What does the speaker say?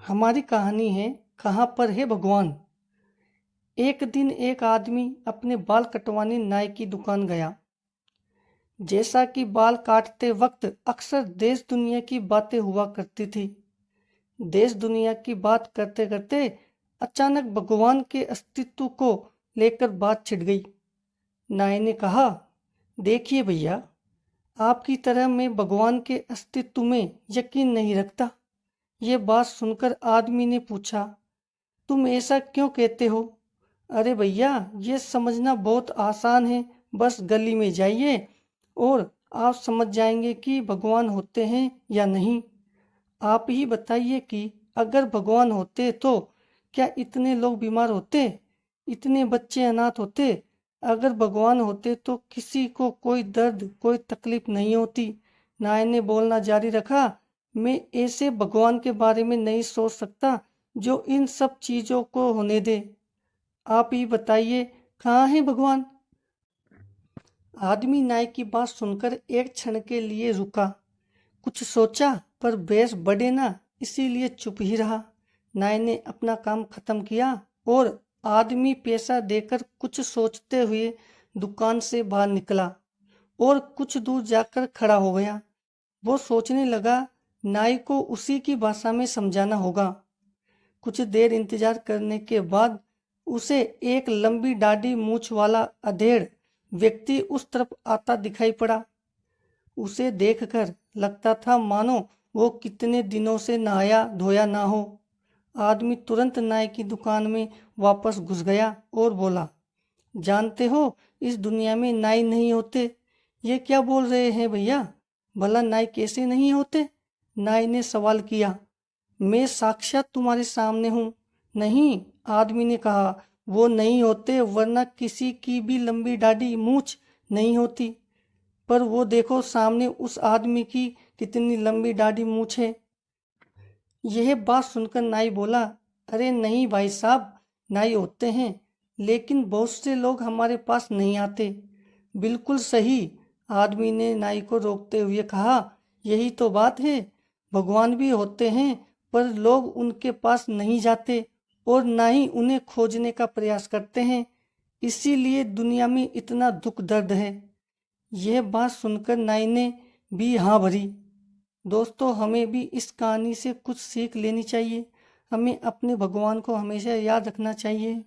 हमारी कहानी है कहाँ पर है भगवान। एक दिन एक आदमी अपने बाल कटवाने नाई की दुकान गया। जैसा कि बाल काटते वक्त अक्सर देश दुनिया की बातें हुआ करती थी। देश दुनिया की बात करते करते अचानक भगवान के अस्तित्व को लेकर बात छिड़ गई। नाई ने कहा, देखिए भैया, आपकी तरह मैं भगवान के अस्तित्व में यकीन नहीं रखता। ये बात सुनकर आदमी ने पूछा, तुम ऐसा क्यों कहते हो? अरे भैया, ये समझना बहुत आसान है। बस गली में जाइए और आप समझ जाएंगे कि भगवान होते हैं या नहीं। आप ही बताइए कि अगर भगवान होते तो क्या इतने लोग बीमार होते, इतने बच्चे अनाथ होते? अगर भगवान होते तो किसी को कोई दर्द, कोई तकलीफ नहीं होती। नाय ने बोलना जारी रखा, मैं ऐसे भगवान के बारे में नहीं सोच सकता जो इन सब चीज़ों को होने दे। आप ही बताइए, कहाँ है भगवान? आदमी नाई की बात सुनकर एक क्षण के लिए रुका। कुछ सोचा पर बहस बढ़े ना, इसीलिए चुप ही रहा। नाई ने अपना काम खत्म किया और आदमी पैसा देकर कुछ सोचते हुए दुकान से बाहर निकला और कुछ दूर जाकर खड़ा हो गया। वो सोचने लगा, नाई को उसी की भाषा में समझाना होगा। कुछ देर इंतजार करने के बाद उसे एक लंबी दाढ़ी मूछ वाला अधेड़ व्यक्ति उस तरफ आता दिखाई पड़ा। उसे देखकर लगता था मानो वो कितने दिनों से नहाया धोया ना हो। आदमी तुरंत नाई की दुकान में वापस घुस गया और बोला, जानते हो, इस दुनिया में नाई नहीं होते। ये क्या बोल रहे हैं भैया? भला नाई कैसे नहीं होते? नाई ने सवाल किया। मैं साक्षात तुम्हारे सामने हूँ। नहीं, आदमी ने कहा, वो नहीं होते, वरना किसी की भी लंबी दाढ़ी मूछ नहीं होती। पर वो देखो, सामने उस आदमी की कितनी लंबी दाढ़ी मूछ है। यह बात सुनकर नाई बोला, अरे नहीं भाई साहब, नाई होते हैं, लेकिन बहुत से लोग हमारे पास नहीं आते। बिल्कुल सही, आदमी ने नाई को रोकते हुए कहा, यही तो बात है। भगवान भी होते हैं, पर लोग उनके पास नहीं जाते और ना ही उन्हें खोजने का प्रयास करते हैं। इसीलिए दुनिया में इतना दुख दर्द है। यह बात सुनकर नाई ने भी हाँ भरी। दोस्तों, हमें भी इस कहानी से कुछ सीख लेनी चाहिए। हमें अपने भगवान को हमेशा याद रखना चाहिए।